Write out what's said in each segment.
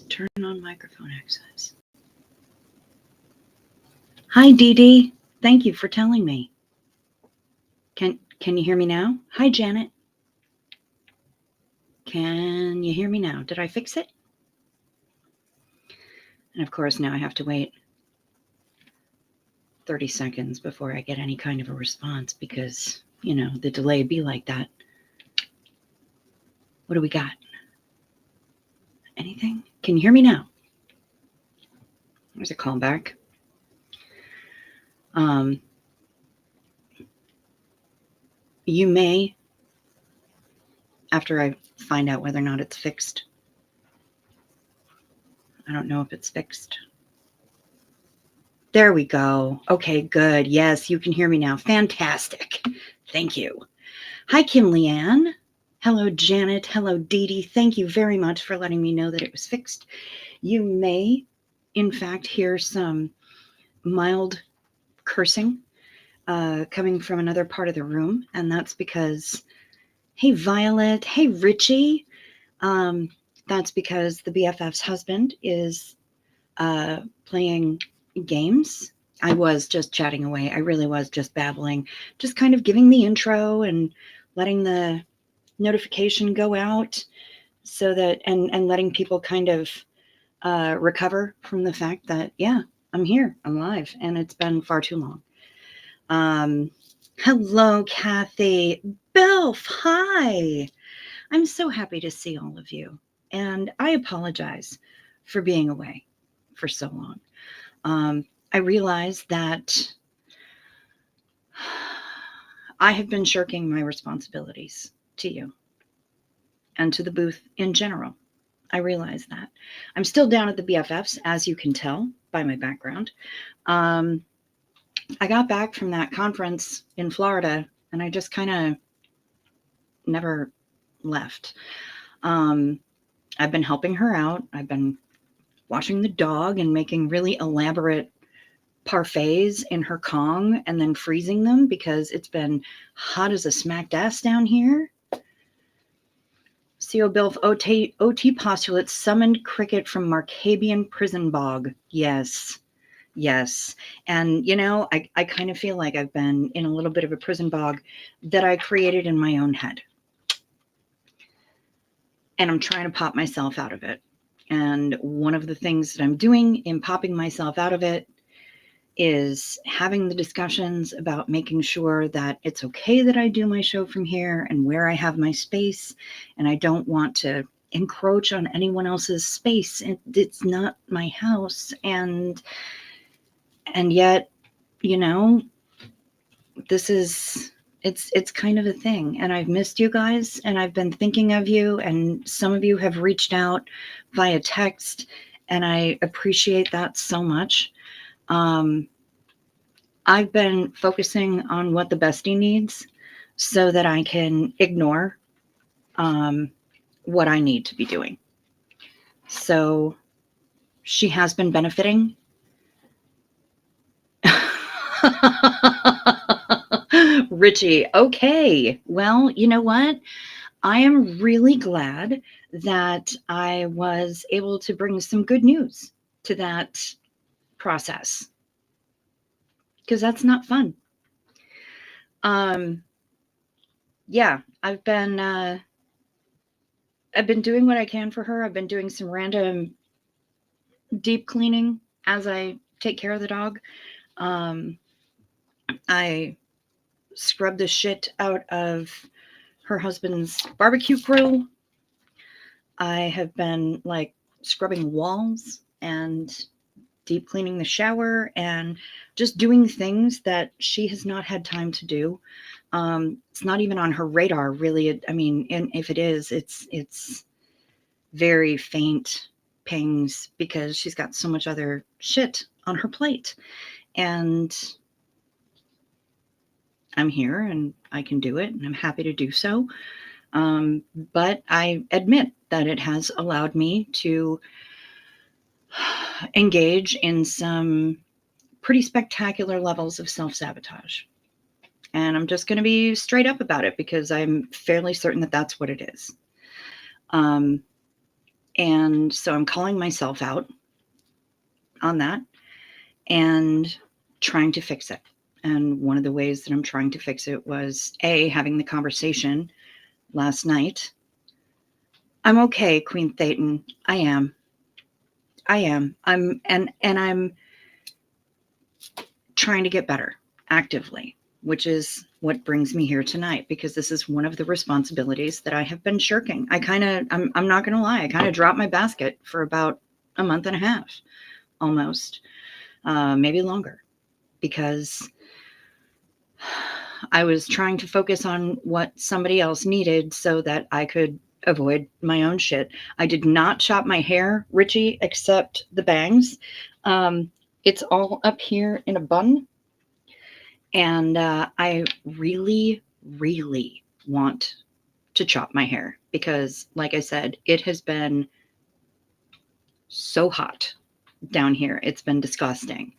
Turn on microphone access. Hi, Dee Dee. Thank you for telling me. Can you hear me now? Hi, Janet. Can you hear me now? Did I fix it? And of course, now I have to wait 30 seconds before I get any kind of a response because, the delay be like that. What do we got? Anything? Can you hear me now? There's a callback. You may, after I find out whether or not it's fixed. I don't know if it's fixed. There we go. Okay, good. Yes, you can hear me now. Fantastic. Thank you. Hi, Kim Leanne. Hello, Janet. Hello, Dee Dee. Thank you very much for letting me know that it was fixed. You may, in fact, hear some mild cursing coming from another part of the room, and that's because, hey, Violet. Hey, Richie. That's because the BFF's husband is playing games. I was just chatting away. I really was just babbling, just kind of giving the intro and letting the notification go out so that, and letting people kind of recover from the fact that, yeah, I'm here, I'm live, and it's been far too long. Hello, Kathy. Bilf, hi. I'm so happy to see all of you. And I apologize for being away for so long. I realize that I have been shirking my responsibilities to you and to the booth in general. I realize that. I'm still down at the BFFs, as you can tell by my background. I got back from that conference in Florida, and I just kind of never left. I've been helping her out. I've been washing the dog and making really elaborate parfaits in her Kong and then freezing them because it's been hot as a smacked ass down here. CO Bilf OT postulates summoned cricket from Marcabian prison bog. Yes. And, I kind of feel like I've been in a little bit of a prison bog that I created in my own head. And I'm trying to pop myself out of it. And one of the things that I'm doing in popping myself out of it is having the discussions about making sure that it's okay that I do my show from here and where I have my space. And I don't want to encroach on anyone else's space. It's not my house. And yet, this is, it's kind of a thing. And I've missed you guys and I've been thinking of you, and some of you have reached out via text, and I appreciate that so much. I've been focusing on what the bestie needs so that I can ignore what I need to be doing. So she has been benefiting. Richie, okay. Well, you know what? I am really glad that I was able to bring some good news to that process, because that's not fun. Yeah, I've been doing what I can for her. I've been doing some random deep cleaning as I take care of the dog. I scrubbed the shit out of her husband's barbecue grill. I have been scrubbing walls and deep cleaning the shower and just doing things that she has not had time to do. It's not even on her radar, really. I mean, and if it is, it's very faint pings because she's got so much other shit on her plate. And I'm here and I can do it, and I'm happy to do so. But I admit that it has allowed me to engage in some pretty spectacular levels of self-sabotage. And I'm just going to be straight up about it because I'm fairly certain that that's what it is. And so I'm calling myself out on that and trying to fix it. And one of the ways that I'm trying to fix it was having the conversation last night. I'm okay, Queen Thetan. I am. I'm trying to get better actively, which is what brings me here tonight, because this is one of the responsibilities that I have been shirking. I'm not going to lie, I kind of dropped my basket for about a month and a half, almost, maybe longer, because I was trying to focus on what somebody else needed so that I could avoid my own shit. I did not chop my hair, Richie, except the bangs. It's all up here in a bun. And I really, really want to chop my hair because, like I said, it has been so hot down here. It's been disgusting.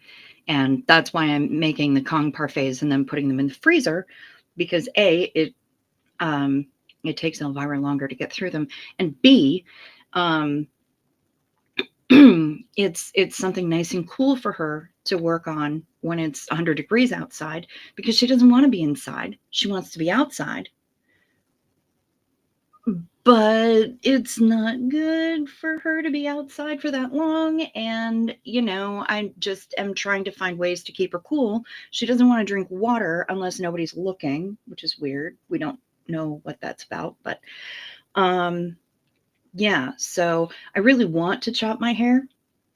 And that's why I'm making the Kong parfaits and then putting them in the freezer, because it takes Elvira longer to get through them, and B, it's something nice and cool for her to work on when it's 100 degrees outside, because she doesn't want to be inside. She wants to be outside. But it's not good for her to be outside for that long. And, I just am trying to find ways to keep her cool. She doesn't want to drink water unless nobody's looking, which is weird. We don't know what that's about. But, yeah, so I really want to chop my hair.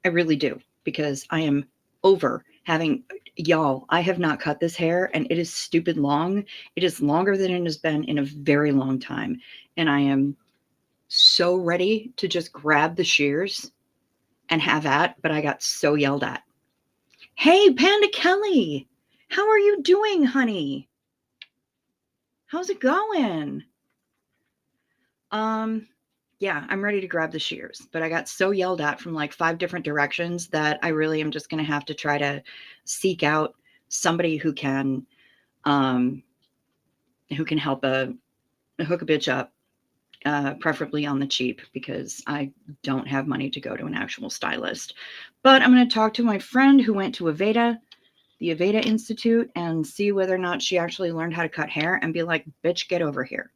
I really do, because I am over having, y'all, I have not cut this hair and it is stupid long. It is longer than it has been in a very long time. And I am so ready to just grab the shears and have at, but I got so yelled at. Hey, Panda Kelly, how are you doing, honey? How's it going? Yeah, I'm ready to grab the shears, but I got so yelled at from like 5 different directions that I really am just going to have to try to seek out somebody who can help hook a bitch up, preferably on the cheap, because I don't have money to go to an actual stylist. But I'm going to talk to my friend who went to the Aveda Institute, and see whether or not she actually learned how to cut hair, and be like, bitch, get over here.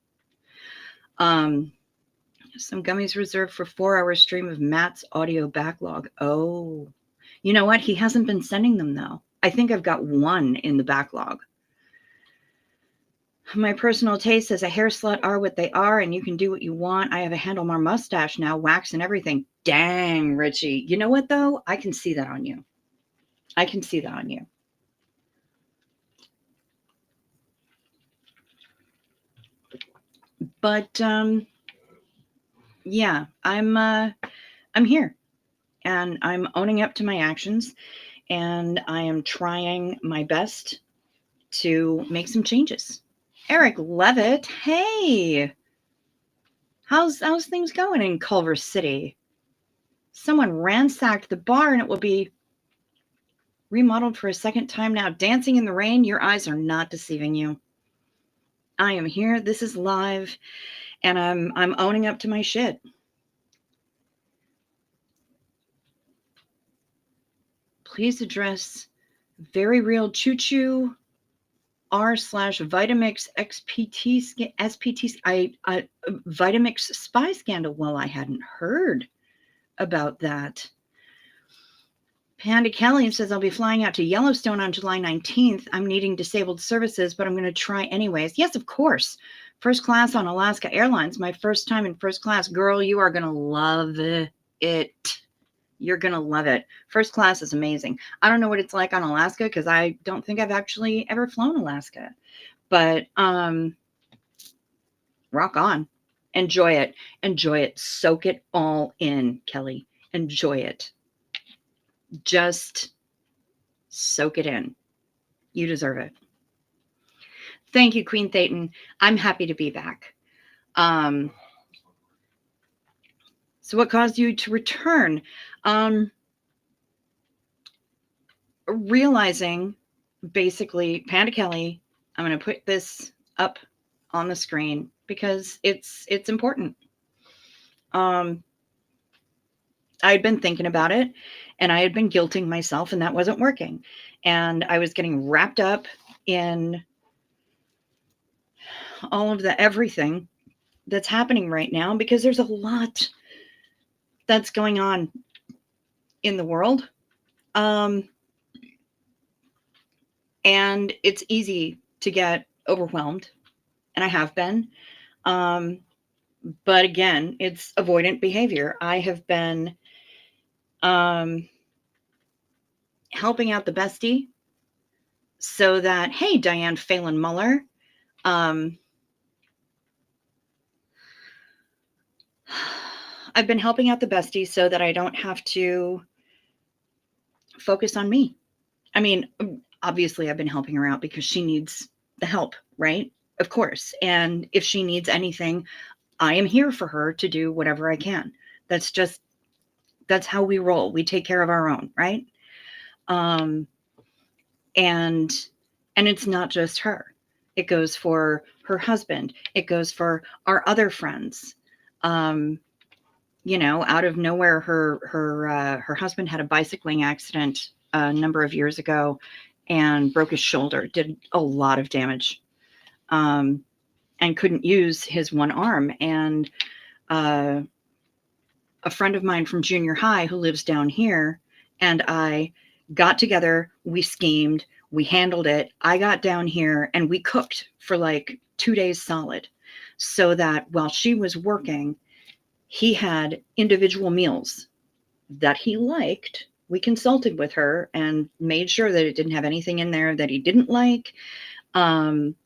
Some gummies reserved for 4-hour stream of Matt's audio backlog. Oh, you know what? He hasn't been sending them, though. I think I've got 1 in the backlog. My personal taste as a hair slut are what they are, and you can do what you want. I have a handlebar mustache now, wax and everything. Dang, Richie. You know what, though? I can see that on you. I can see that on you. But, yeah, I'm here, and I'm owning up to my actions, and I am trying my best to make some changes. Eric Levitt, hey, how's things going in Culver City? Someone ransacked the bar and it will be remodeled for a second time now. Dancing in the rain, your eyes are not deceiving you. I am here. This is live, and I'm owning up to my shit. Please address very real choo-choo r/Vitamix Vitamix spy scandal. Well, I hadn't heard about that. Panda Kelly says, I'll be flying out to Yellowstone on July 19th. I'm needing disabled services, but I'm going to try anyways. Yes, of course. First class on Alaska Airlines. My first time in first class. Girl, you are going to love it. You're going to love it. First class is amazing. I don't know what it's like on Alaska, because I don't think I've actually ever flown Alaska. But rock on. Enjoy it. Enjoy it. Soak it all in, Kelly. Enjoy it. Just soak it in. You deserve it. Thank you, Queen Thetan. I'm happy to be back. So what caused you to return? Realizing, basically, Panda Kelly, I'm going to put this up on the screen because it's important. I had been thinking about it, and I had been guilting myself, and that wasn't working. And I was getting wrapped up in all of the everything that's happening right now, because there's a lot that's going on in the world. And it's easy to get overwhelmed, and I have been. But again, it's avoidant behavior. I have been helping out the bestie so that, hey, Diane Phelan Muller, I've been helping out the bestie so that I don't have to focus on me. I mean, obviously, I've been helping her out because she needs the help, right? Of course. And if she needs anything, I am here for her to do whatever I can. That's how we roll. We take care of our own, right? And it's not just her. It goes for her husband. It goes for our other friends. Out of nowhere, her husband had a bicycling accident a number of years ago and broke his shoulder, did a lot of damage, and couldn't use his one arm. And a friend of mine from junior high who lives down here and I got together, we schemed, we handled it. I got down here and we cooked for like 2 days solid, so that while she was working, he had individual meals that he liked. We consulted with her and made sure that it didn't have anything in there that he didn't like. And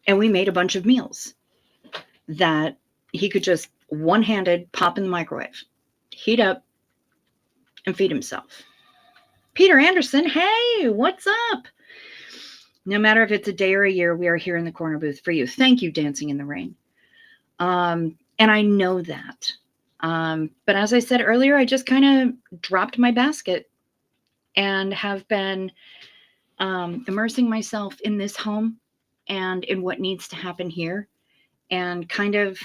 we made a bunch of meals that he could just one-handed pop in the microwave, heat up, and feed himself. Peter Anderson, hey, what's up? No matter if it's a day or a year, we are here in the corner booth for you. Thank you, Dancing in the Rain. And I know that. But as I said earlier, I just kind of dropped my basket and have been immersing myself in this home and in what needs to happen here, and kind of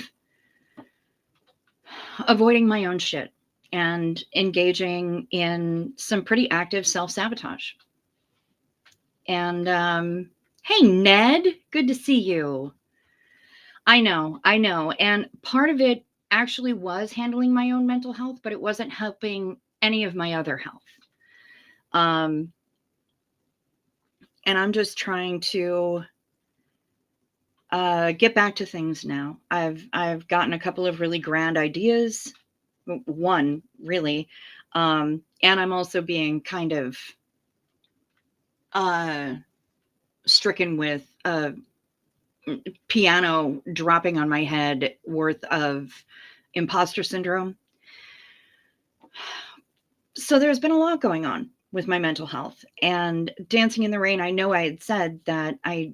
avoiding my own shit and engaging in some pretty active self-sabotage. And hey, Ned, good to see you. I know. And part of it actually was handling my own mental health, but it wasn't helping any of my other health. And I'm just trying to get back to things now. I've gotten a couple of really grand ideas. One, really. And I'm also being kind of stricken with a piano dropping on my head worth of imposter syndrome. So there's been a lot going on with my mental health. And Dancing in the Rain, I know I had said that I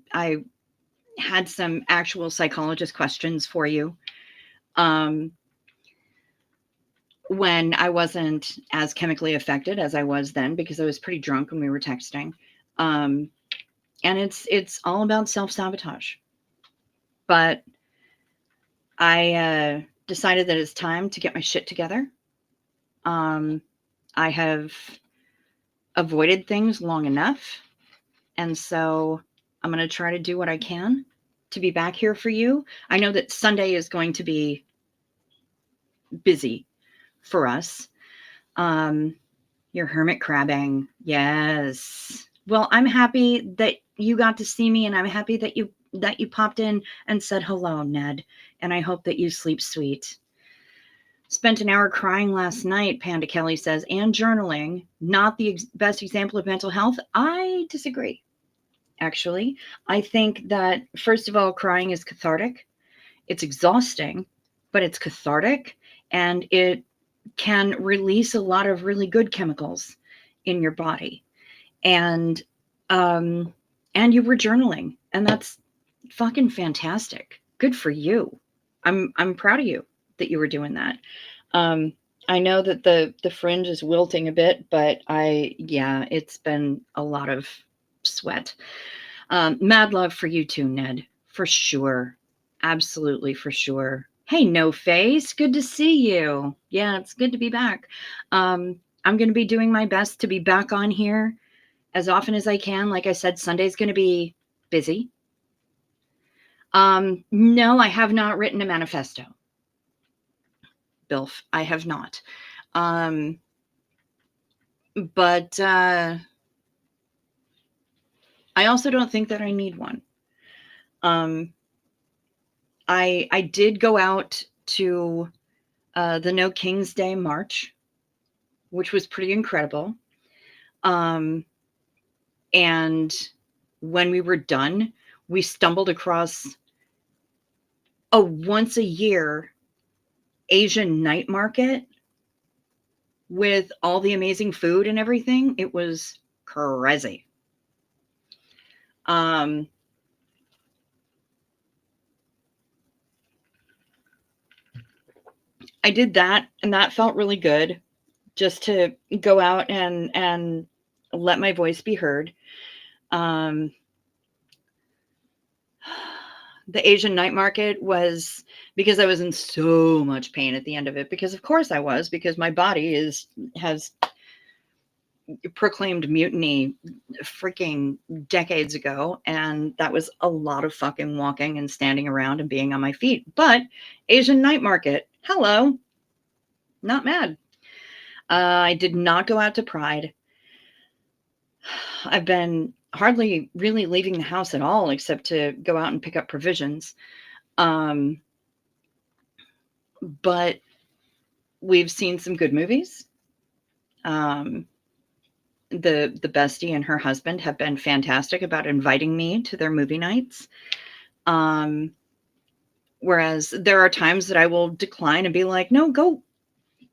had some actual psychologist questions for you when I wasn't as chemically affected as I was then, because I was pretty drunk when we were texting. And it's all about self-sabotage. But I decided that it's time to get my shit together. I have avoided things long enough. And so I'm going to try to do what I can to be back here for you. I know that Sunday is going to be busy for us. You're hermit crabbing. Yes. Well, I'm happy that you got to see me, and I'm happy that you popped in and said hello, Ned. And I hope that you sleep sweet. Spent an hour crying last night, Panda Kelly says, and journaling. Not the best example of mental health. I disagree. Actually, I think that, first of all, crying is cathartic. It's exhausting, but it's cathartic, and it can release a lot of really good chemicals in your body. And you were journaling, and that's fucking fantastic. Good for you. I'm proud of you that you were doing that. I know that the fringe is wilting a bit, but it's been a lot of sweat. Mad love for you too, Ned, for sure. Absolutely, for sure. Hey, No Face, good to see you. Yeah, it's good to be back. I'm going to be doing my best to be back on here as often as I can. Like I said, Sunday's going to be busy. No, I have not written a manifesto. Bilf, I have not. But I also don't think that I need one. I did go out to the No King's Day March, which was pretty incredible. And when we were done, we stumbled across a once a year Asian night market with all the amazing food and everything. It was crazy. I did that, and that felt really good, just to go out and let my voice be heard. The Asian night market was because I was in so much pain at the end of it, because of course I was, because my body has proclaimed mutiny freaking decades ago, and that was a lot of fucking walking and standing around and being on my feet. But Asian night market, hello, not mad. I did not go out to Pride. I've been hardly really leaving the house at all, except to go out and pick up provisions. But we've seen some good movies. The bestie and her husband have been fantastic about inviting me to their movie nights. Whereas there are times that I will decline and be like, no, go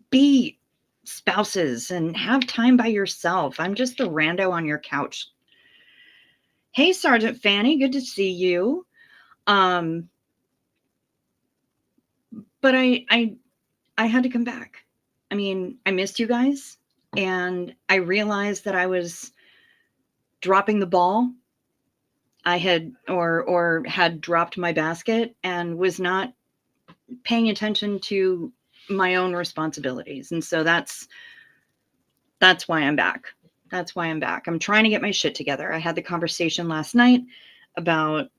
be spouses and have time by yourself. I'm just the rando on your couch. Hey, Sergeant Fanny, good to see you. But I had to come back. I mean, I missed you guys, and I realized that I was dropping the ball. I had or had dropped my basket and was not paying attention to my own responsibilities. And so that's why I'm back. That's why I'm back. I'm trying to get my shit together. I had the conversation last night about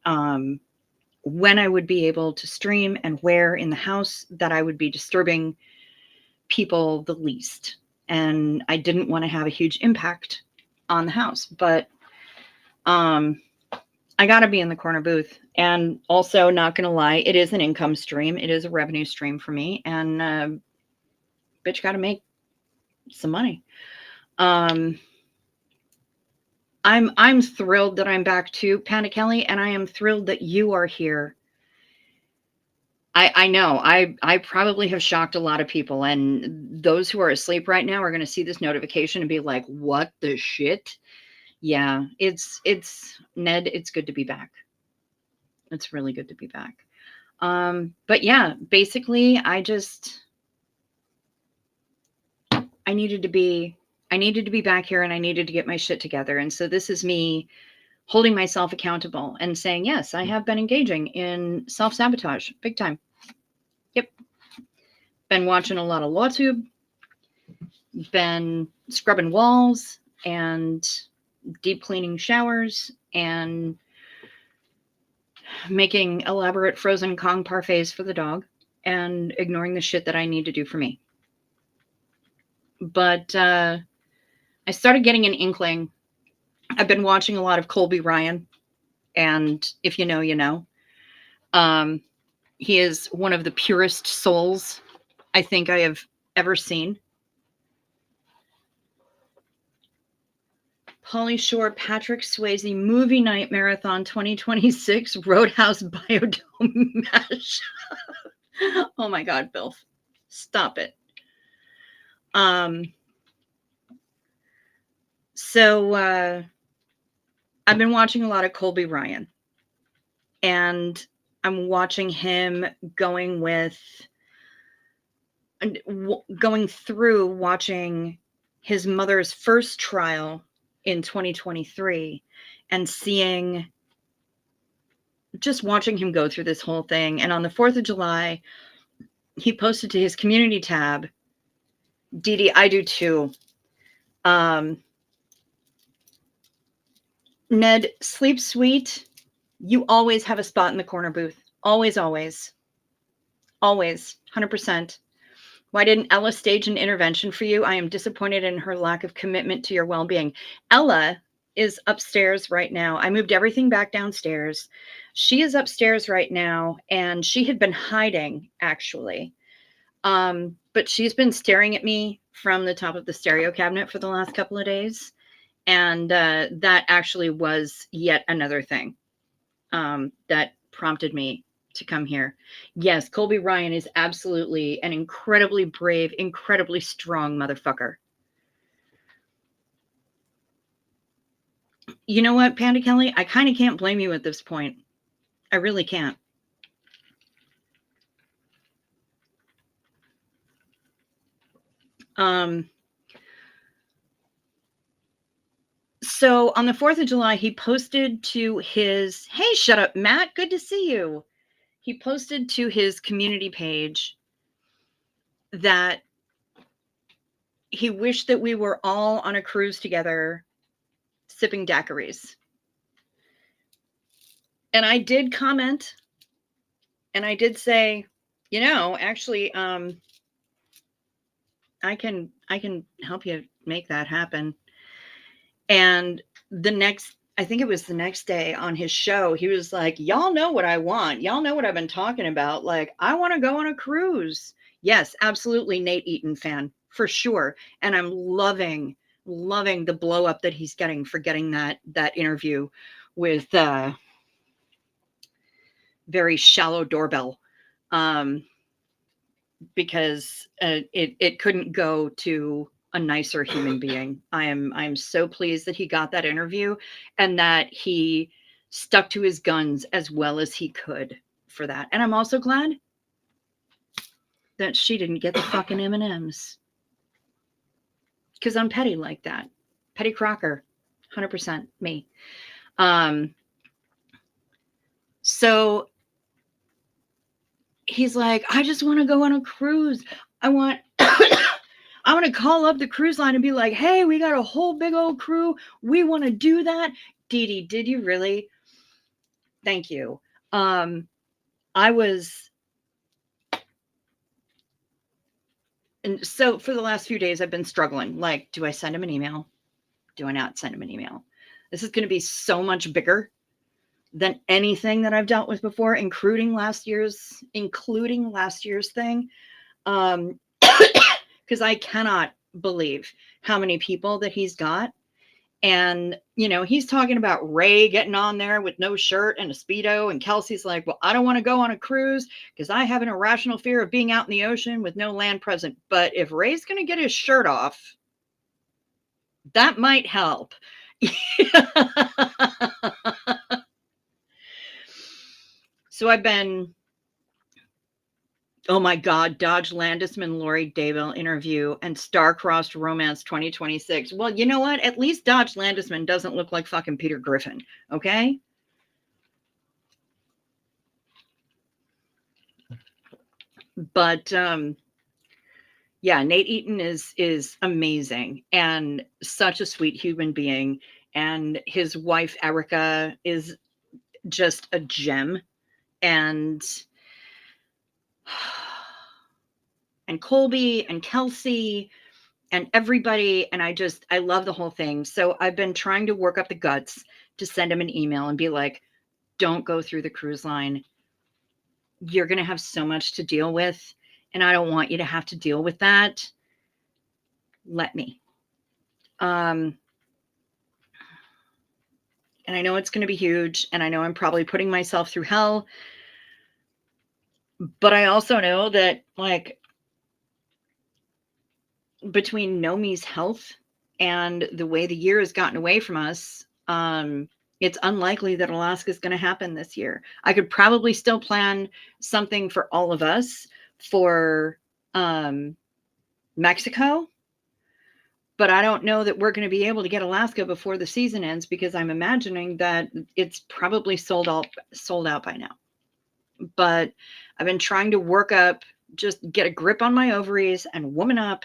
when I would be able to stream and where in the house that I would be disturbing people the least. And I didn't want to have a huge impact on the house, but I got to be in the corner booth. And also, not going to lie, it is an income stream. It is a revenue stream for me. And bitch, got to make some money. I'm thrilled that I'm back too, Panda Kelly, and I am thrilled that you are here. I know I probably have shocked a lot of people, and those who are asleep right now are going to see this notification and be like, what the shit? Yeah, it's Ned, it's good to be back. It's really good to be back. But yeah, basically I needed to be back here, and I needed to get my shit together. And so this is me holding myself accountable and saying, yes, I have been engaging in self-sabotage big time. Yep. Been watching a lot of LawTube, been scrubbing walls and deep cleaning showers and making elaborate frozen Kong parfaits for the dog and ignoring the shit that I need to do for me. But I started getting an inkling. I've been watching a lot of Colby Ryan, and if you know, you know. He is one of the purest souls I think I have ever seen. Pauly Shore, Patrick Swayze, Movie Night Marathon 2026, Roadhouse Biodome Mash. Oh my God, Bill. Stop it. So I've been watching a lot of Colby Ryan, and I'm watching him going through watching his mother's first trial in 2023 and watching him go through this whole thing. And on the 4th of July, he posted to his community tab. Dee Dee, I do too. Ned, sleep sweet. You always have a spot in the corner booth. Always, always. Always. 100%. Why didn't Ella stage an intervention for you? I am disappointed in her lack of commitment to your well-being. Ella is upstairs right now. I moved everything back downstairs. She is upstairs right now, and she had been hiding, actually. But she's been staring at me from the top of the stereo cabinet for the last couple of days. And that actually was yet another thing that prompted me to come here. Yes, Colby Ryan is absolutely an incredibly brave, incredibly strong motherfucker. You know what, Panda Kelly? I kind of can't blame you at this point. I really can't. So on the 4th of July, he posted to his, hey, shut up, Matt. Good to see you. He posted to his community page that he wished that we were all on a cruise together sipping daiquiris. And I did comment, and I did say, you know, actually, I can help you make that happen. And I think it was the next day on his show, he was like, y'all know what I want. Y'all know what I've been talking about. Like, I want to go on a cruise. Yes, absolutely. Nate Eaton fan for sure. And I'm loving the blow up that he's getting for getting that interview with very shallow doorbell. Because it couldn't go to a nicer human being. I'm so pleased that he got that interview and that he stuck to his guns as well as he could for that. And I'm also glad that she didn't get the fucking M&Ms. Because I'm petty like that. Petty Crocker. 100% me. So he's like, I just want to go on a cruise. I want to call up the cruise line and be like, hey, we got a whole big old crew. We want to do that. Dee Dee, did you really? Thank you. And so for the last few days, I've been struggling. Like, do I send him an email? Do I not send him an email? This is going to be so much bigger than anything that I've dealt with before, including last year's thing. Because I cannot believe how many people that he's got. And, you know, he's talking about Ray getting on there with no shirt and a Speedo. And Kelsey's like, well, I don't want to go on a cruise because I have an irrational fear of being out in the ocean with no land present. But if Ray's going to get his shirt off, that might help. So I've been, oh my God, Dodge Landisman, Lori Daybell interview and Star-Crossed Romance 2026. Well, you know what? At least Dodge Landisman doesn't look like fucking Peter Griffin, okay? But yeah, Nate Eaton is amazing and such a sweet human being. And his wife, Erica, is just a gem. And Colby and Kelsey and everybody. And I love the whole thing. So I've been trying to work up the guts to send him an email and be like, don't go through the cruise line. You're going to have so much to deal with. And I don't want you to have to deal with that. Let me. And I know it's going to be huge. And I know I'm probably putting myself through hell. But I also know that, like, between Nomi's health and the way the year has gotten away from us, it's unlikely that Alaska is going to happen this year. I could probably still plan something for all of us for Mexico, but I don't know that we're going to be able to get Alaska before the season ends because I'm imagining that it's probably sold out by now. But I've been trying to work up just get a grip on my ovaries and woman up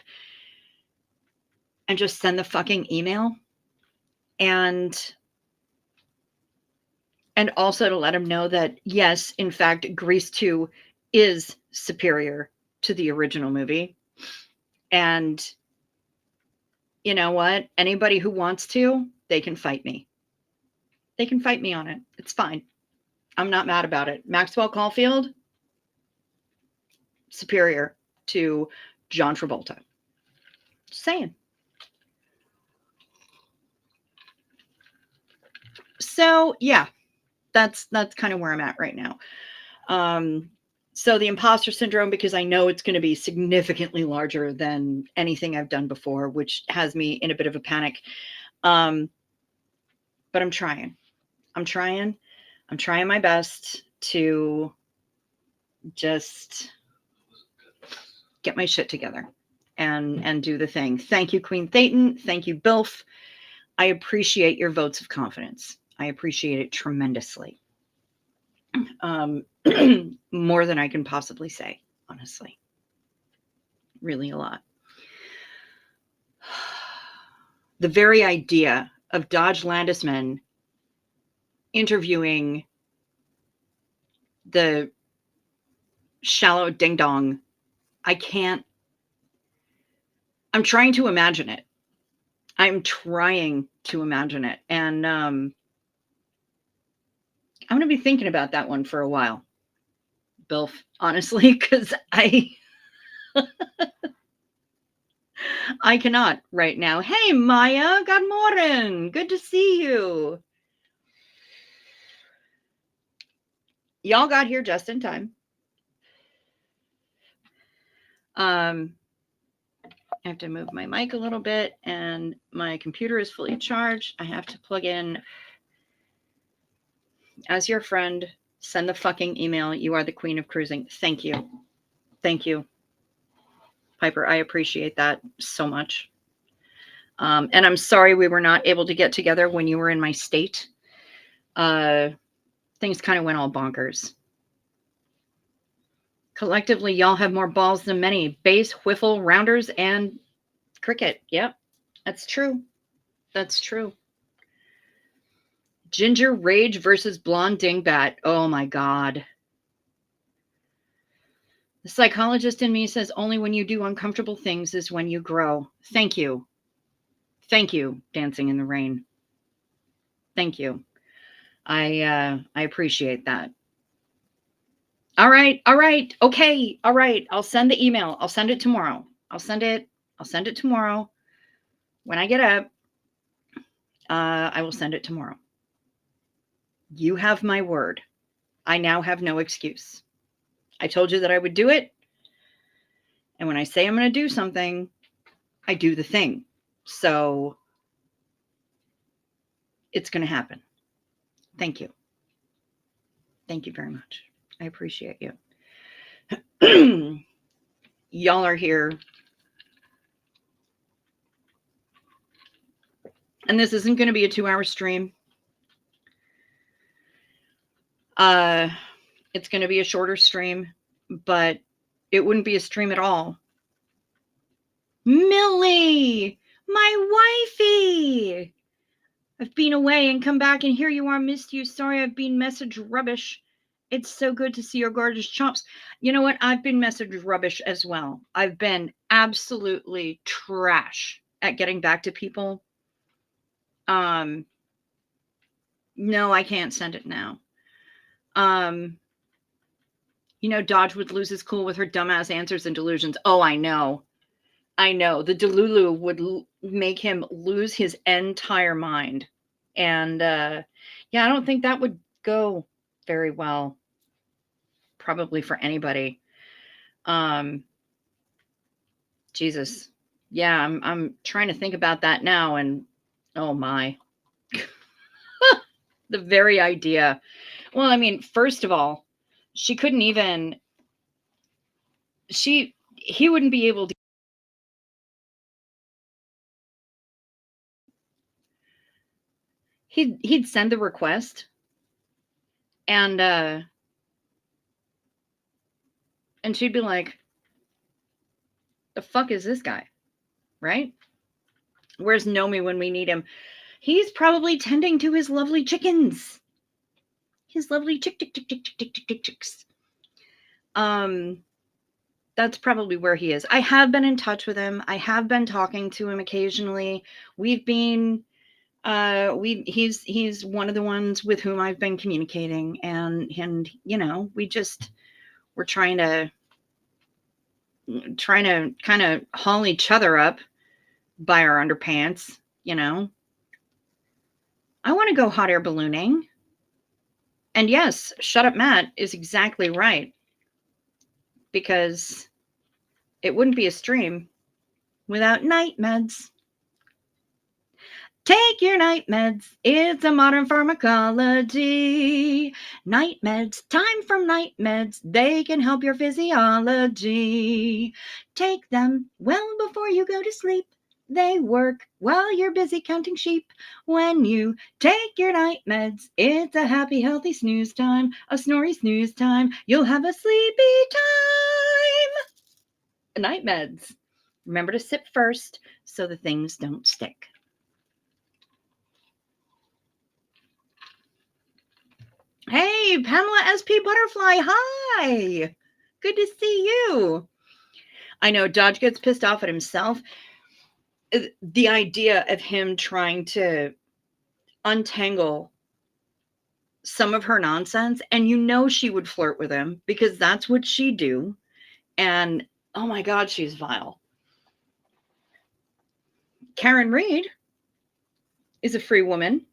and just send the fucking email. And also to let him know that, yes, in fact, Grease 2 is superior to the original movie. And you know what? Anybody who wants to, they can fight me. They can fight me on it. It's fine. I'm not mad about it. Maxwell Caulfield, superior to John Travolta. Just saying. So yeah, that's kind of where I'm at right now. So the imposter syndrome, because I know it's going to be significantly larger than anything I've done before, which has me in a bit of a panic. But I'm trying. I'm trying my best to just get my shit together and do the thing. Thank you, Queen Thetan. Thank you, Bilf. I appreciate your votes of confidence. I appreciate it tremendously. More than I can possibly say, honestly. Really a lot. The very idea of Dodge Landisman interviewing the shallow ding dong, I'm trying to imagine it. I'm trying to imagine it. And I'm going to be thinking about that one for a while, Bilf, honestly, because I cannot right now. Hey, Maya, good morning. Good to see you. Y'all got here just in time. I have to move my mic a little bit, and my computer is fully charged. I have to plug in. As your friend, send the fucking email. You are the queen of cruising. Thank you. Thank you, Piper. I appreciate that so much. And I'm sorry we were not able to get together when you were in my state. Things kind of went all bonkers. Collectively, y'all have more balls than many. Base, whiffle, rounders, and cricket. Yep, that's true. That's true. Ginger rage versus blonde dingbat. Oh my God. The psychologist in me says only when you do uncomfortable things is when you grow. Thank you. Thank you, Dancing in the Rain. Thank you. I appreciate that. All right. Okay. All right. I'll send the email. I'll send it tomorrow. I'll send it tomorrow. When I get up, I will send it tomorrow. You have my word. I now have no excuse. I told you that I would do it. And when I say I'm going to do something, I do the thing. So it's going to happen. Thank you. Thank you very much. I appreciate you. Y'all are here. And this isn't going to be a 2-hour stream. It's going to be a shorter stream, but it wouldn't be a stream at all. Millie, my wifey. I've been away and come back, and here you are. Missed you. Sorry, I've been message rubbish. It's so good to see your gorgeous chops. You know what? I've been message rubbish as well. I've been absolutely trash at getting back to people. No, I can't send it now. You know, Dodge would lose his cool with her dumbass answers and delusions. Oh, I know. The Delulu would make him lose his entire mind. And yeah, I don't think that would go very well, probably for anybody. Jesus. Yeah, I'm trying to think about that now, and oh my. The very idea. Well, I mean, first of all, she couldn't even, he wouldn't be able to. He'd send the request, and she'd be like, The fuck is this guy? Right? Where's Nomi when we need him? He's probably tending to his lovely chickens. His lovely chicks. That's probably where he is. I have been in touch with him. I have been talking to him occasionally. We've been he's one of the ones with whom I've been communicating, and you know, we're trying to kind of haul each other up by our underpants, you know. I want to go hot air ballooning. And yes, Shut Up Matt is exactly right. Because it wouldn't be a stream without night meds. Take your night meds. It's a modern pharmacology. Night meds, time for night meds. They can help your physiology. Take them well before you go to sleep. They work while you're busy counting sheep. When you take your night meds, it's a happy, healthy snooze time, a snory snooze time. You'll have a sleepy time. Night meds. Remember to sip first so the things don't stick. Hey, Pamela SP Butterfly, hi. Good to see you. I know Dodge gets pissed off at himself. The idea of him trying to untangle some of her nonsense, and you know she would flirt with him because that's what she do. And oh my God, she's vile. Karen Reed is a free woman.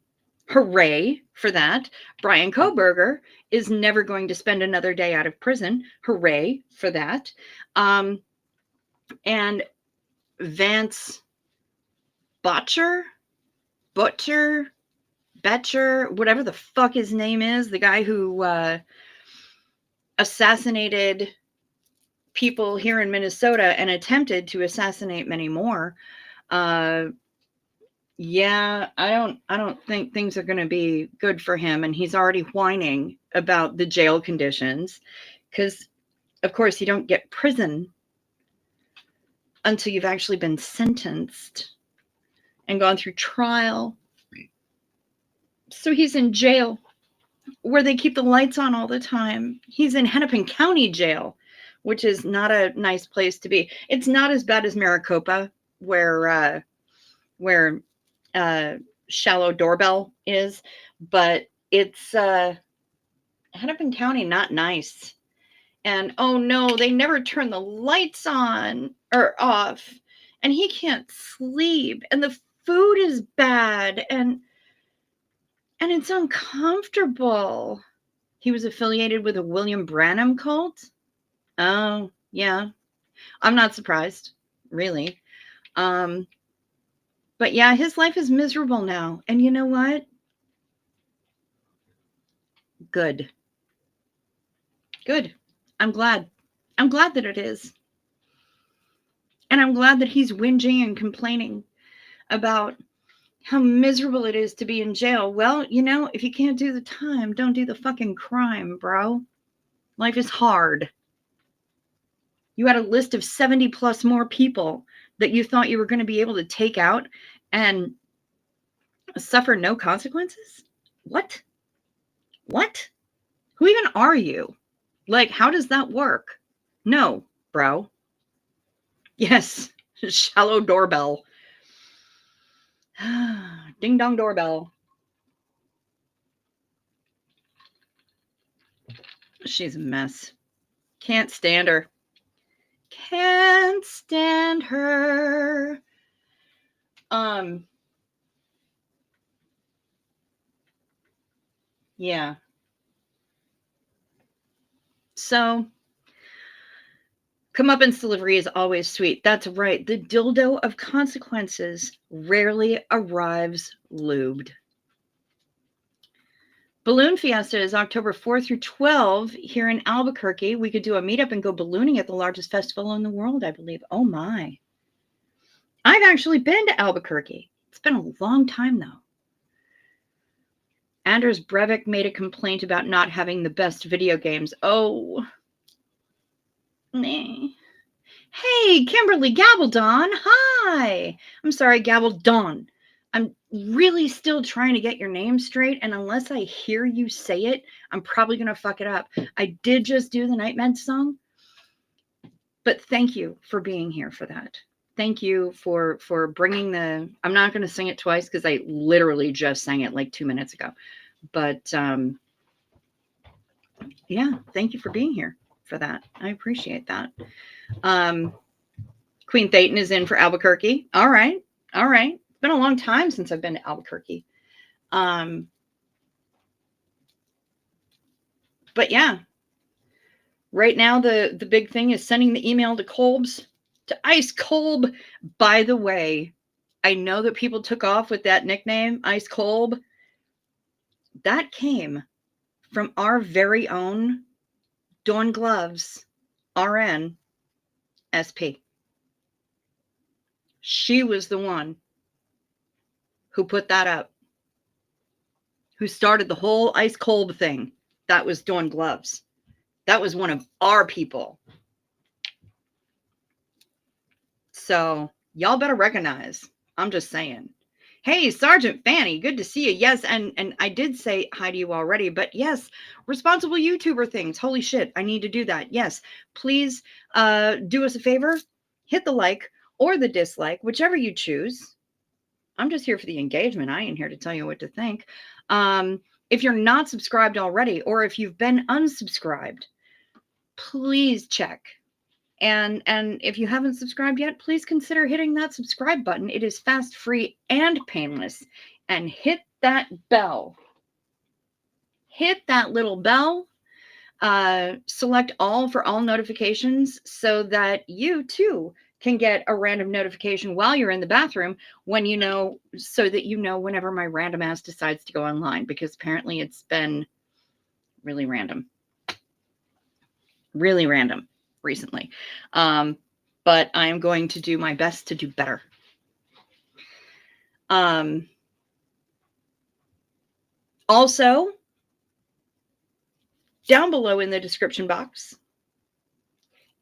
Hooray for that. Brian Kohberger is never going to spend another day out of prison. Hooray for that. And Vance Betcher, whatever the fuck his name is, the guy who assassinated people here in Minnesota and attempted to assassinate many more. Yeah, I don't think things are going to be good for him. And he's already whining about the jail conditions because, of course, you don't get prison until you've actually been sentenced and gone through trial. So he's in jail where they keep the lights on all the time. He's in Hennepin County Jail, which is not a nice place to be. It's not as bad as Maricopa, where Shallow Doorbell is, but it's Hennepin County, not nice. And oh no, they never turn the lights on or off, and he can't sleep, and the food is bad, and it's uncomfortable. He was affiliated with a William Branham cult. Oh yeah, I'm not surprised, really. But yeah, his life is miserable now. And you know what? Good. I'm glad. I'm glad that it is. And I'm glad that he's whinging and complaining about how miserable it is to be in jail. Well, you know, if you can't do the time, don't do the fucking crime, bro. Life is hard. You had a list of 70 plus more people that you thought you were going to be able to take out and suffer no consequences? What? Who even are you? Like, how does that work? No, bro. Yes, shallow doorbell. Ding dong doorbell. She's a mess. Can't stand her. Can't stand her. Yeah. So, comeuppance delivery is always sweet. That's right. The dildo of consequences rarely arrives lubed. Balloon Fiesta is October 4 through 12 here in Albuquerque. We could do a meetup and go ballooning at the largest festival in the world, I believe. Oh my. I've actually been to Albuquerque. It's been a long time though. Anders Breivik made a complaint about not having the best video games. Oh. Nah. Hey, Kimberly Gabaldon. Hi. I'm sorry, Gabaldon. I'm really still trying to get your name straight, and unless I hear you say it, I'm probably going to fuck it up. I did just do the Night Med song, but thank you for being here for that. Thank you for bringing the, I'm not going to sing it twice because I literally just sang it like 2 minutes ago. But yeah, thank you for being here for that. I appreciate that. Queen Thetan is in for Albuquerque. All right. All right. It's been a long time since I've been to Albuquerque. But yeah, right now the big thing is sending the email to Kolb's, to Ice Kolb. By the way, I know that people took off with that nickname, Ice Kolb. That came from our very own Dawn Gloves, RN, SP. She was the one who put that up, who started the whole Ice Kolb thing. That was Dawn Gloves. That was one of our people. So y'all better recognize. I'm just saying. Hey, Sergeant Fanny, good to see you. Yes, and I did say hi to you already, but yes, responsible YouTuber things. Holy shit, I need to do that. Yes, please do us a favor. Hit the like or the dislike, whichever you choose. I'm just here for the engagement. I ain't here to tell you what to think. If you're not subscribed already, or if you've been unsubscribed, please check. And if you haven't subscribed yet, please consider hitting that subscribe button. It is fast, free, and painless. And hit that bell. Hit that little bell. Select all for all notifications so that you too can get a random notification while you're in the bathroom when you know, so that you know whenever my random ass decides to go online, because apparently it's been really random. Really random recently. But I'm going to do my best to do better. Also, down below in the description box,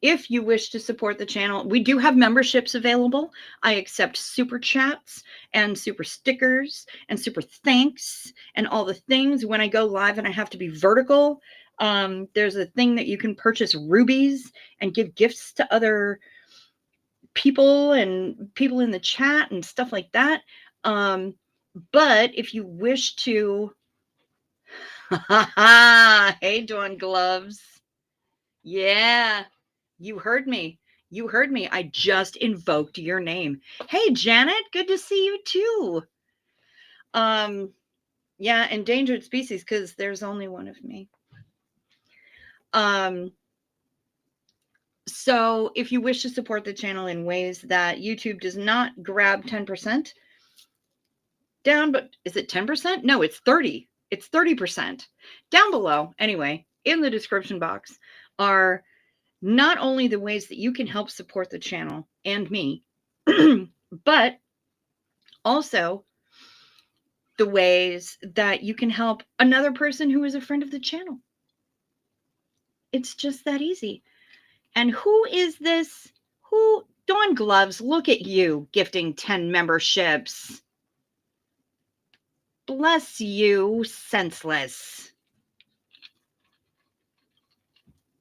if you wish to support the channel, we do have memberships available. I accept super chats and super stickers and super thanks and all the things when I go live and I have to be vertical. There's a thing that you can purchase rubies and give gifts to other people and people in the chat and stuff like that. But if you wish to, hey, Dawn Gloves. Yeah, you heard me. You heard me. I just invoked your name. Hey, Janet, good to see you too. Yeah, endangered species, because there's only one of me. So if you wish to support the channel in ways that YouTube does not grab 10% down, but is it 10%? No, it's 30. It's 30%. Down below, anyway, in the description box are not only the ways that you can help support the channel and me, but also the ways that you can help another person who is a friend of the channel. It's just that easy. And who is this? Who? Dawn Gloves, look at you gifting 10 memberships. Bless you, senseless.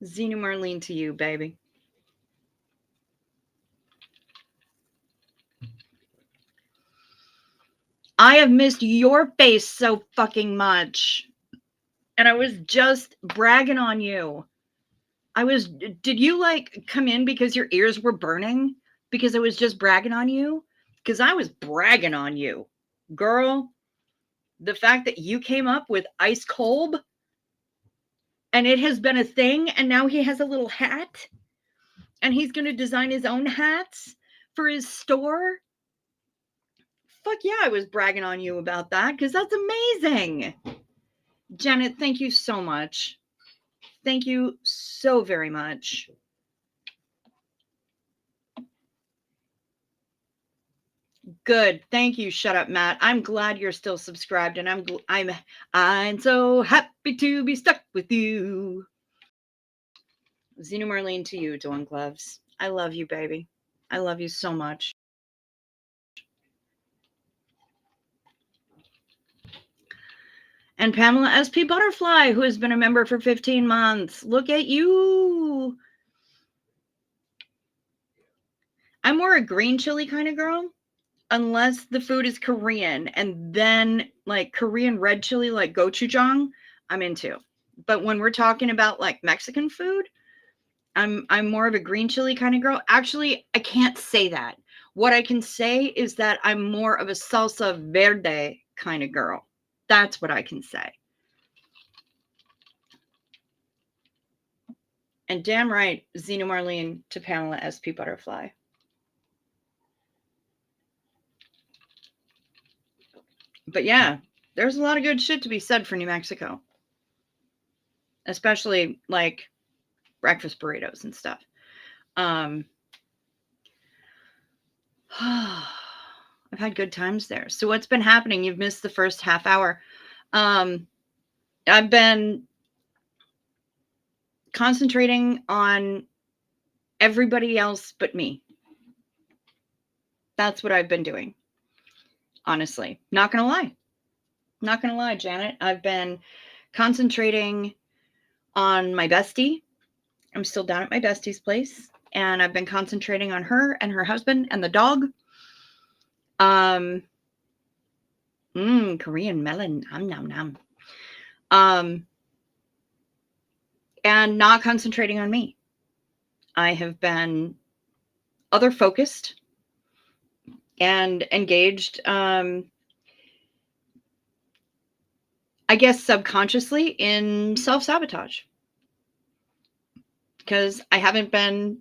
Xenu Marlene to you, baby. I have missed your face so fucking much. And I was just bragging on you. Did you like come in because your ears were burning? Because I was just bragging on you? Because I was bragging on you. Girl, the fact that you came up with Ice Kolb and it has been a thing, and now he has a little hat and he's going to design his own hats for his store. Fuck yeah, I was bragging on you about that because that's amazing. Janet, thank you so much. Thank you so very much. Good. Thank you. Shut up, Matt. I'm glad you're still subscribed, and I'm so happy to be stuck with you. Xenu Marlene to you, Dawn Gloves. I love you, baby. I love you so much. And Pamela SP Butterfly, who has been a member for 15 months. Look at you. I'm more a green chili kind of girl, unless the food is Korean. And then like Korean red chili, like gochujang, I'm into. But when we're talking about like Mexican food, I'm more of a green chili kind of girl. Actually, I can't say that. What I can say is that I'm more of a salsa verde kind of girl. That's what I can say. And damn right, Zena Marlene to Pamela SP Butterfly. But yeah, there's a lot of good shit to be said for New Mexico. Especially like breakfast burritos and stuff. I've had good times there. So what's been happening? You've missed the first half hour. I've been concentrating on everybody else but me. That's what I've been doing. Honestly, not gonna lie, Janet. I've been concentrating on my bestie. I'm still down at my bestie's place, and I've been concentrating on her and her husband and the dog. Korean melon. Nom nom. And not concentrating on me. I have been other focused and engaged, I guess subconsciously, in self-sabotage. Because I haven't been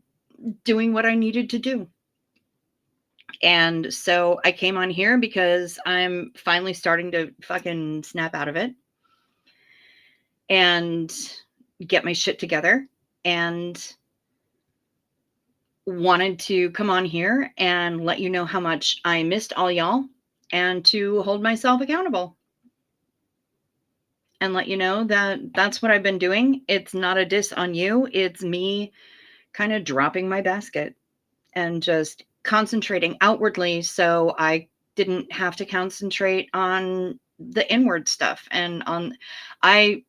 doing what I needed to do. And so I came on here because I'm finally starting to fucking snap out of it and get my shit together, and wanted to come on here and let you know how much I missed all y'all, and to hold myself accountable and let you know that that's what I've been doing. It's not a diss on you. It's me kind of dropping my basket and just concentrating outwardly, so I didn't have to concentrate on the inward stuff. And I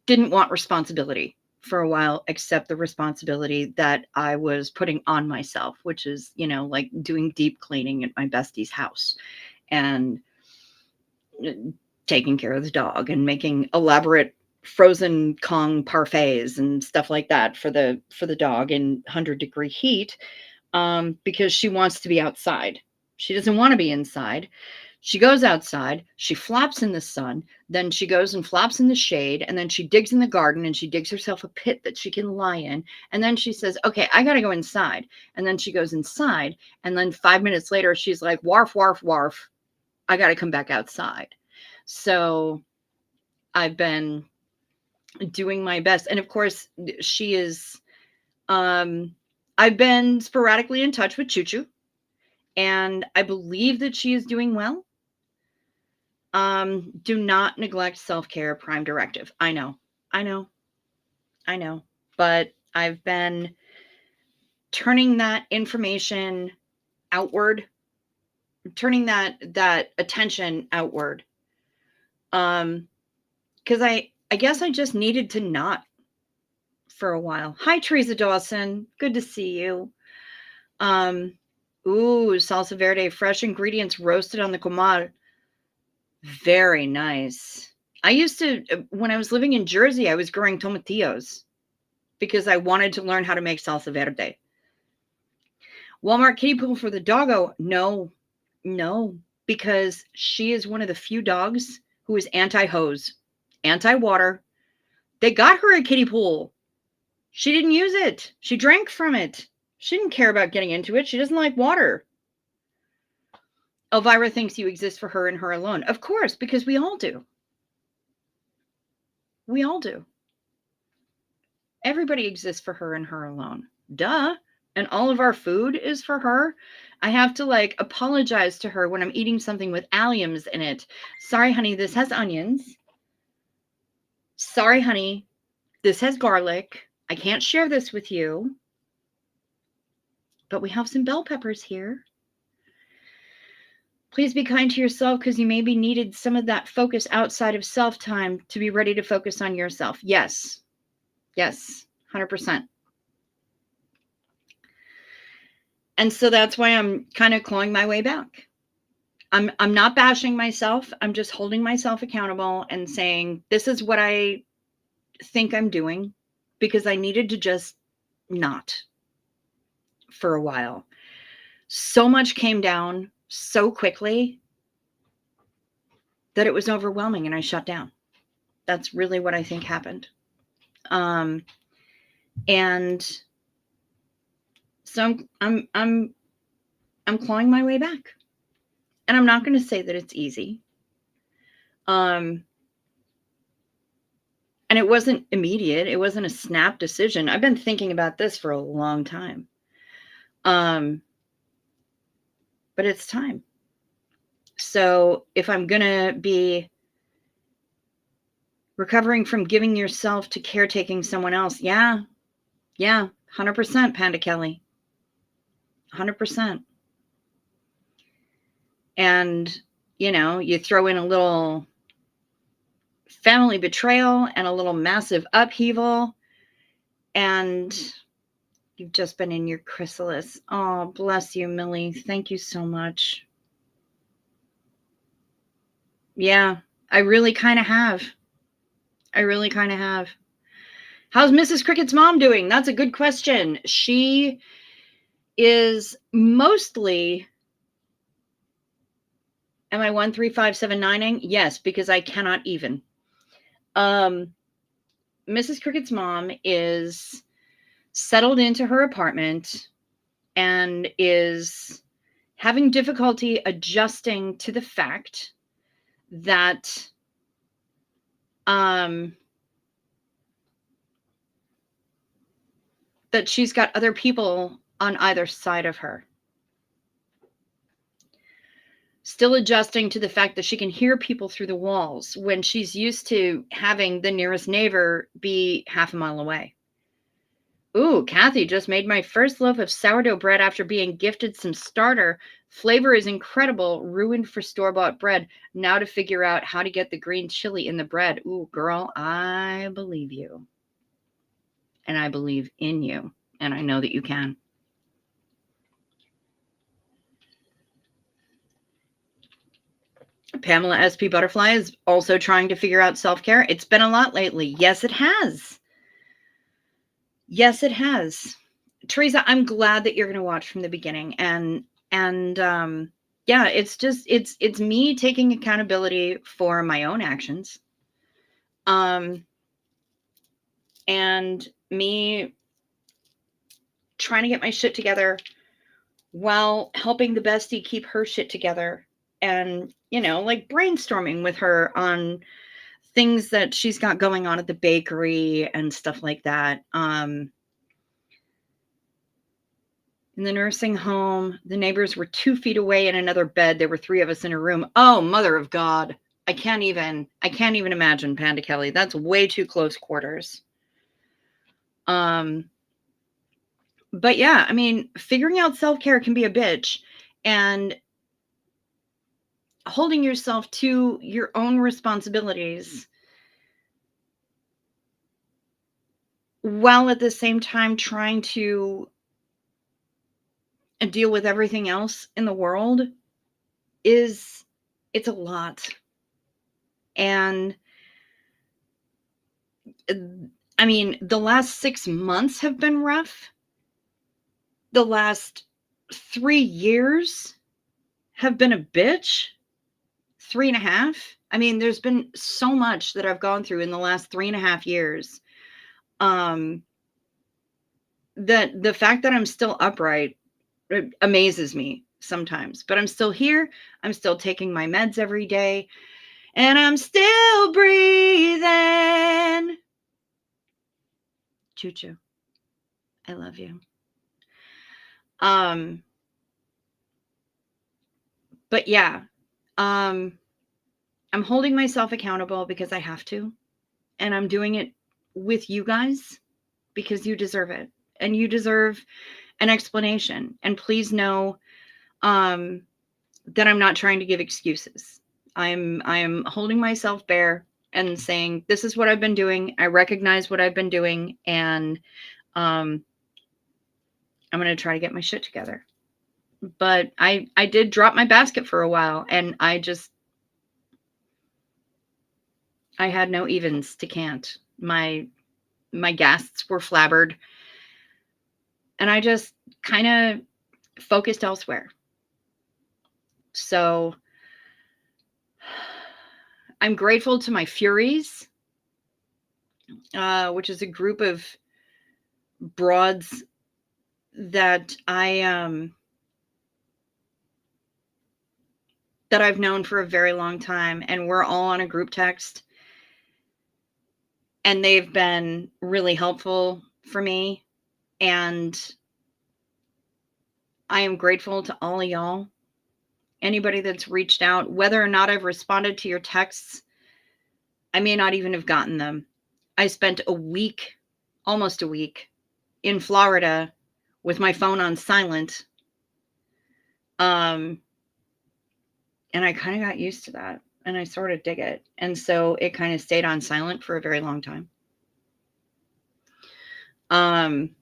didn't want responsibility for a while, except the responsibility that I was putting on myself, which is, like doing deep cleaning at my bestie's house and taking care of the dog and making elaborate frozen Kong parfaits and stuff like that for the dog in 100-degree heat, because she wants to be outside. She doesn't want to be inside. She goes outside, she flops in the sun, then she goes and flops in the shade, and then she digs in the garden and she digs herself a pit that she can lie in. And then she says, okay, I got to go inside. And then she goes inside. And then 5 minutes later, she's like, warf, warf, warf. I got to come back outside. So I've been doing my best. And of course, she is, I've been sporadically in touch with Choo Choo, and I believe that she is doing well. Do not neglect self-care, prime directive. I know, but I've been turning that information outward, turning that attention outward. Because I guess I just needed to not for a while. Hi, Teresa Dawson. Good to see you. Ooh, salsa verde, fresh ingredients roasted on the comal. Very nice. I used to, when I was living in Jersey, I was growing tomatillos because I wanted to learn how to make salsa verde. Walmart kitty pool for the doggo. No, because she is one of the few dogs who is anti-hose, anti-water. They got her a kiddie pool. She didn't use it. She drank from it. She didn't care about getting into it. She doesn't like water. Elvira thinks you exist for her and her alone. Of course, because we all do. We all do. Everybody exists for her and her alone. Duh. And all of our food is for her. I have to like apologize to her when I'm eating something with alliums in it. Sorry, honey, this has onions. Sorry, honey, this has garlic. I can't share this with you. But we have some bell peppers here. Please be kind to yourself because you maybe needed some of that focus outside of self time to be ready to focus on yourself. Yes. Yes. 100%. And so that's why I'm kind of clawing my way back. I'm not bashing myself. I'm just holding myself accountable and saying, this is what I think I'm doing, because I needed to just not for a while. So much came down so quickly that it was overwhelming and I shut down. That's really what I think happened. And so I'm clawing my way back. And I'm not going to say that it's easy. And it wasn't immediate. It wasn't a snap decision. I've been thinking about this for a long time. But it's time. So if I'm going to be recovering from giving yourself to caretaking someone else, yeah, 100%, Panda Kelly. 100%. And, you throw in a little family betrayal and a little massive upheaval, and you've just been in your chrysalis. Oh, bless you, Millie. Thank you so much. Yeah, I really kind of have. How's Mrs. Cricket's mom doing? That's a good question. She is mostly... Am I 13579ing? Yes, because I cannot even. Mrs. Cricket's mom is settled into her apartment and is having difficulty adjusting to the fact that that she's got other people on either side of her. Still adjusting to the fact that she can hear people through the walls when she's used to having the nearest neighbor be half a mile away. Ooh, Kathy just made my first loaf of sourdough bread after being gifted some starter. Flavor is incredible. Ruined for store-bought bread. Now to figure out how to get the green chili in the bread. Ooh, girl, I believe you. And I believe in you. And I know that you can. Pamela SP Butterfly is also trying to figure out self-care. It's been a lot lately. Yes, it has. Yes, it has. Teresa, I'm glad that you're going to watch from the beginning. And yeah, it's me taking accountability for my own actions. And me trying to get my shit together while helping the bestie keep her shit together. And, like brainstorming with her on things that she's got going on at the bakery and stuff like that. In the nursing home, the neighbors were 2 feet away in another bed. There were 3 of us in a room. Oh, mother of God. I can't even imagine, Panda Kelly. That's way too close quarters. But yeah, I mean, figuring out self-care can be a bitch, and holding yourself to your own responsibilities while at the same time trying to deal with everything else in the world it's a lot. And I mean, the last 6 months have been rough. The last 3 years have been a bitch. 3.5. I mean, there's been so much that I've gone through in the last 3.5 years. That the fact that I'm still upright, it amazes me sometimes, but I'm still here. I'm still taking my meds every day, and I'm still breathing. Choo-choo. I love you. But yeah, I'm holding myself accountable because I have to, and I'm doing it with you guys because you deserve it, and you deserve an explanation. And please know that I'm not trying to give excuses. I'm holding myself bare and saying, this is what I've been doing. I recognize what I've been doing, and I'm going to try to get my shit together. But I did drop my basket for a while, and I had no evens to cant. My guests were flabbered, and I just kind of focused elsewhere. So I'm grateful to my Furies, which is a group of broads that that I've known for a very long time, and we're all on a group text, and they've been really helpful for me, and I am grateful to all of y'all. Anybody that's reached out, whether or not I've responded to your texts, I may not even have gotten them. I spent a week, almost a week, in Florida with my phone on silent. And I kind of got used to that, and I sort of dig it. And so it kind of stayed on silent for a very long time. And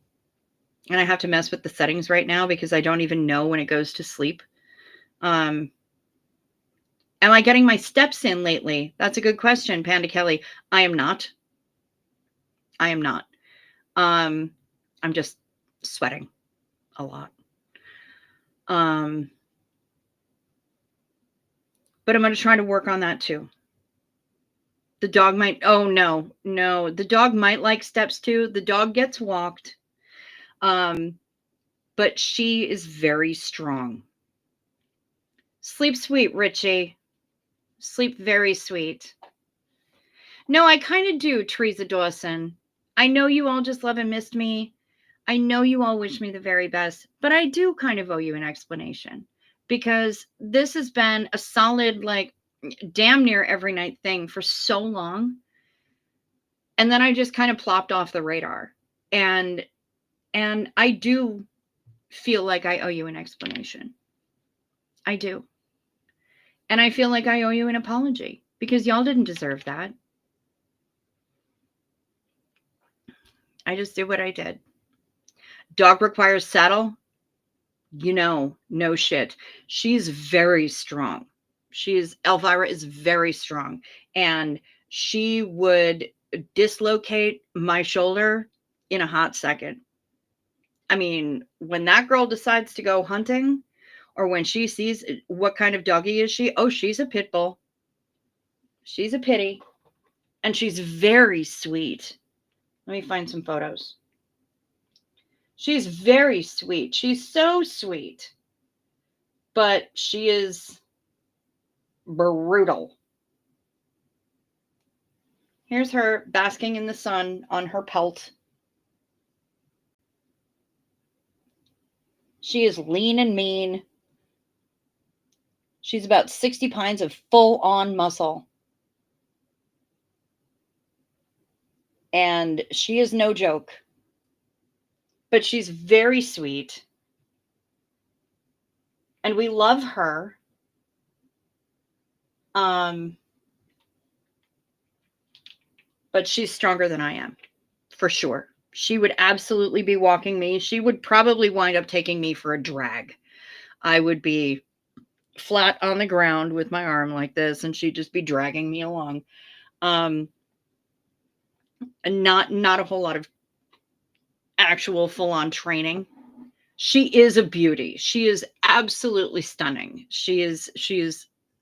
I have to mess with the settings right now because I don't even know when it goes to sleep. Am I getting my steps in lately? That's a good question, Panda Kelly. I am not. I'm just sweating a lot. But I'm going to try to work on that too. The dog might, oh no, the dog might like steps too. The dog gets walked. But she is very strong. Sleep sweet, Richie. Sleep very sweet. No, I kind of do, Teresa Dawson. I know you all just love and missed me. I know you all wish me the very best, but I do kind of owe you an explanation, because this has been a solid, like, damn near every night thing for so long. And then I just kind of plopped off the radar. And I do feel like I owe you an explanation. I do. And I feel like I owe you an apology, because y'all didn't deserve that. I just did what I did. Dog requires saddle. No shit. She's very strong. Elvira is very strong. And she would dislocate my shoulder in a hot second. I mean, when that girl decides to go hunting, or when she sees, what kind of doggy is she? Oh, she's a pit bull. She's a pitty. And she's very sweet. Let me find some photos. She's very sweet. She's so sweet. But she is brutal. Here's her basking in the sun on her pelt. She is lean and mean. She's about 60 pounds of full-on muscle. And she is no joke. But she's very sweet. And we love her. But she's stronger than I am, for sure. She would absolutely be walking me. She would probably wind up taking me for a drag. I would be flat on the ground with my arm like this, and she'd just be dragging me along. And not a whole lot of actual full-on training. She is a beauty. She is absolutely stunning. She is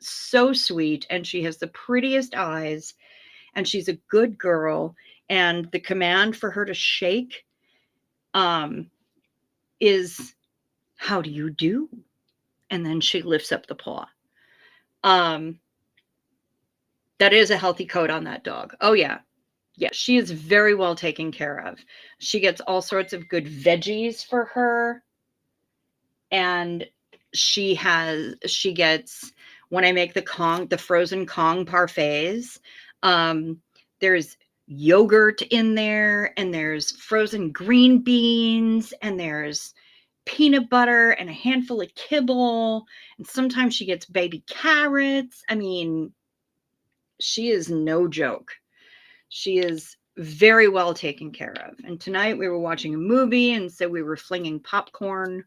so sweet, and she has the prettiest eyes, and she's a good girl. And the command for her to shake is, how do you do? And then she lifts up the paw. That is a healthy coat on that dog. Oh yeah. Yeah, she is very well taken care of. She gets all sorts of good veggies for her. And she gets, when I make the frozen Kong parfaits, there's yogurt in there, and there's frozen green beans, and there's peanut butter and a handful of kibble. And sometimes she gets baby carrots. I mean, she is no joke. She is very well taken care of. And tonight we were watching a movie, and so we were flinging popcorn.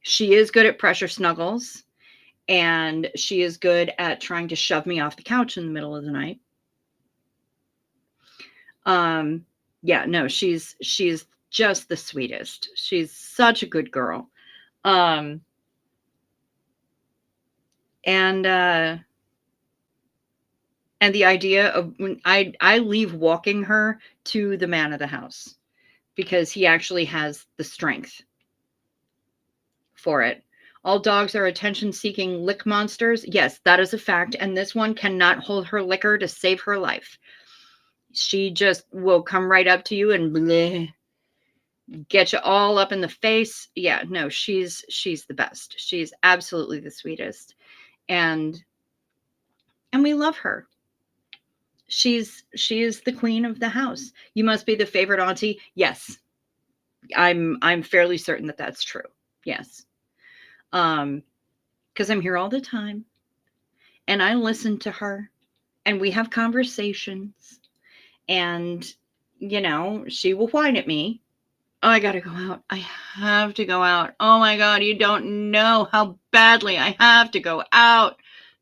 She is good at pressure snuggles, and she is good at trying to shove me off the couch in the middle of the night. Yeah, no, she's just the sweetest. She's such a good girl. And the idea of when I leave walking her to the man of the house because he actually has the strength for it. All dogs are attention-seeking lick monsters. Yes, that is a fact. And this one cannot hold her liquor to save her life. She just will come right up to you and bleh, get you all up in the face. Yeah, no, she's the best. She's absolutely the sweetest. And we love her. She is the queen of the house. You must be the favorite auntie. Yes. I'm fairly certain that that's true. Yes. Because I'm here all the time and I listen to her and we have conversations and, you know, she will whine at me. Oh, I got to go out. I have to go out. Oh my God. You don't know how badly I have to go out.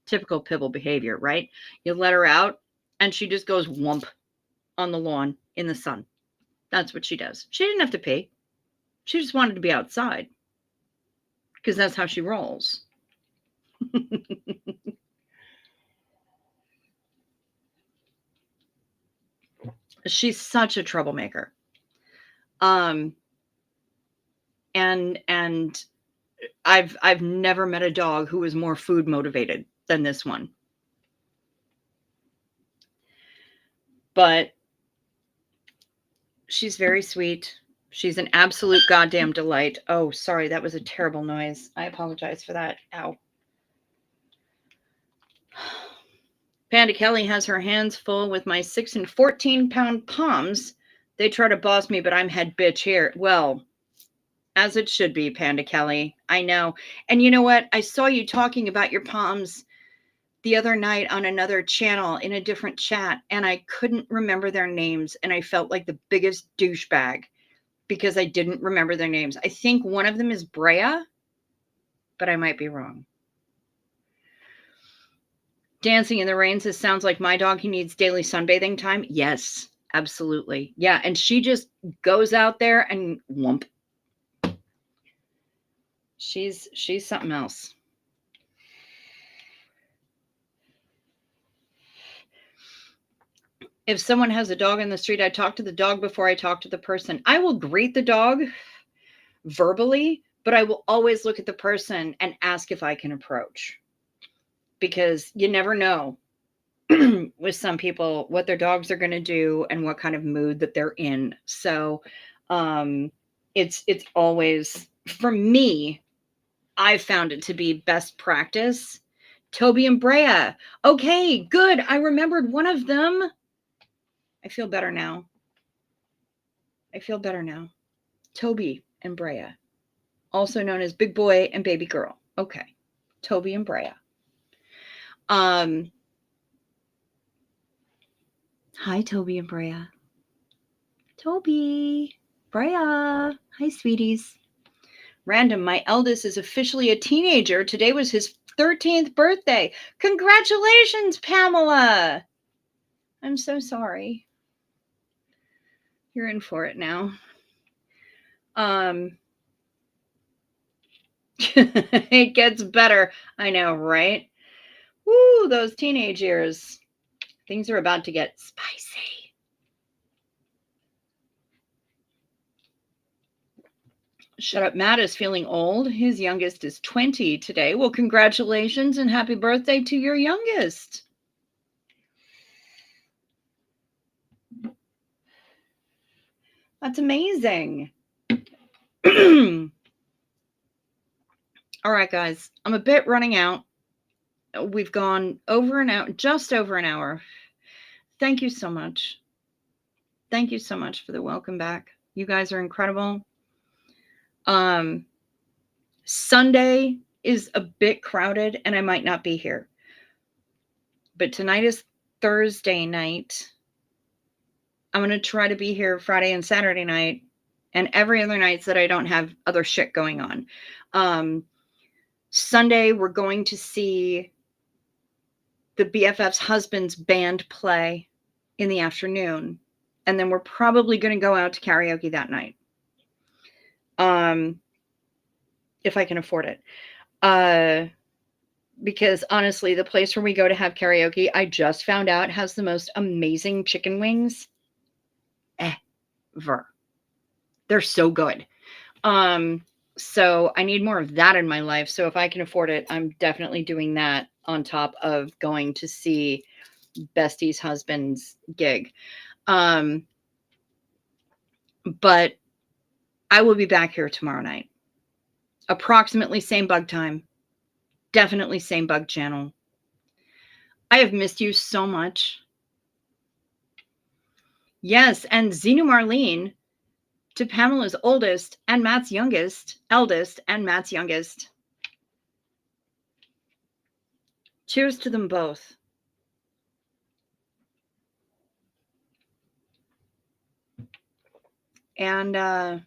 Typical Pibble behavior, right? You let her out and she just goes whump on the lawn in the sun. That's what she does. She didn't have to pee. She just wanted to be outside because that's how she rolls. She's such a troublemaker. And I've never met a dog who was more food motivated than this one. But she's very sweet. She's an absolute goddamn delight. Oh, sorry, that was a terrible noise. I apologize for that. Ow. Panda Kelly has her hands full with my 6 and 14-pound Poms. They try to boss me, but I'm head bitch here. Well, as it should be, Panda Kelly. I know. And you know what? I saw you talking about your Poms the other night on another channel in a different chat, and I couldn't remember their names, and I felt like the biggest douchebag because I didn't remember their names. I think one of them is Brea, but I might be wrong. Dancing in the Rain says, sounds like my dog, he needs daily sunbathing time. Yes, absolutely. Yeah, and she just goes out there and whoomp. She's something else. If someone has a dog in the street, I talk to the dog before I talk to the person. I will greet the dog verbally, but I will always look at the person and ask if I can approach. Because you never know with some people what their dogs are going to do and what kind of mood that they're in. So it's always, for me, I've found it to be best practice. Toby and Brea. Okay, good. I remembered one of them. I feel better now. Toby and Brea, also known as Big Boy and Baby Girl. Okay, Toby and Brea. Hi, Toby and Brea. Toby, Brea. Hi, sweeties. Random, my eldest is officially a teenager. Today was his 13th birthday. Congratulations, Pamela. I'm so sorry. You're in for it now. It gets better. I know, right? Woo, those teenage years. Things are about to get spicy. Shut Up Matt is feeling old. His youngest is 20 today. Well, congratulations and happy birthday to your youngest. That's amazing. All right, guys, I'm a bit running out. We've gone over an hour, just over an hour. Thank you so much. Thank you so much for the welcome back. You guys are incredible. Sunday is a bit crowded and I might not be here. But tonight is Thursday night. I'm going to try to be here Friday and Saturday night and every other night so that I don't have other shit going on. Sunday, we're going to see the BFF's husband's band play in the afternoon. And then we're probably going to go out to karaoke that night. If I can afford it. Because honestly, the place where we go to have karaoke, I just found out has the most amazing chicken wings ever. They're so good. So I need more of that in my life. So if I can afford it, I'm definitely doing that on top of going to see Bestie's husband's gig. But I will be back here tomorrow night. Approximately same bug time. Definitely same bug channel. I have missed you so much. Yes, and Xenu Marlene, to Pamela's oldest and Matt's eldest and Matt's youngest. Cheers to them both. And I'll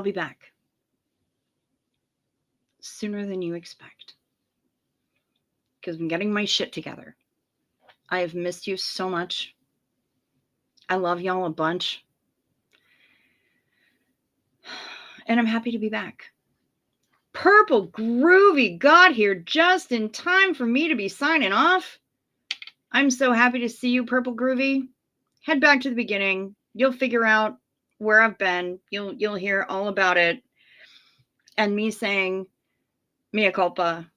be back sooner than you expect because I'm getting my shit together. I have missed you so much. I love y'all a bunch. And I'm happy to be back. Purple Groovy got here just in time for me to be signing off. I'm so happy to see you, Purple Groovy. Head back to the beginning. You'll figure out where I've been. You'll hear all about it. And me saying, mea culpa,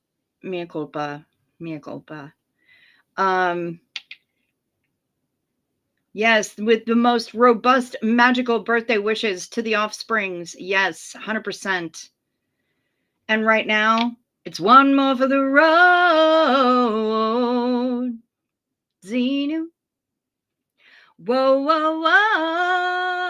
mea culpa, mea culpa. Yes, with the most robust magical birthday wishes to the offsprings. Yes, 100%. And right now, it's one more for the road. Xenu. Whoa, whoa, whoa.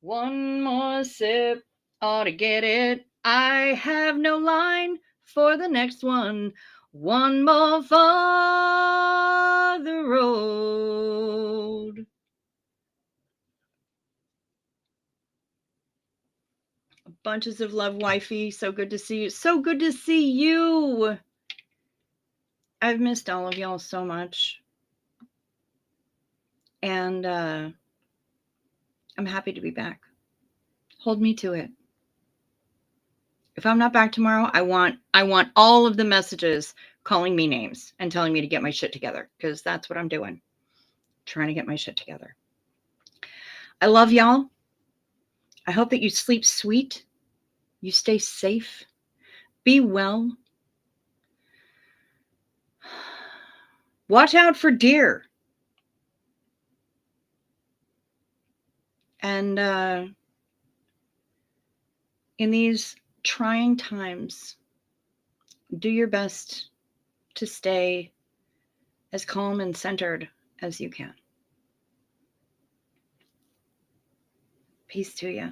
One more sip ought to get it. I have no line for the next one. One more for the road. Bunches of love, wifey. So good to see you. So good to see you. I've missed all of y'all so much. And I'm happy to be back. Hold me to it. If I'm not back tomorrow, I want all of the messages calling me names and telling me to get my shit together, because that's what I'm doing. Trying to get my shit together. I love y'all. I hope that you sleep sweet. You stay safe. Be well. Watch out for deer. And in these trying times, do your best to stay as calm and centered as you can. Peace to you.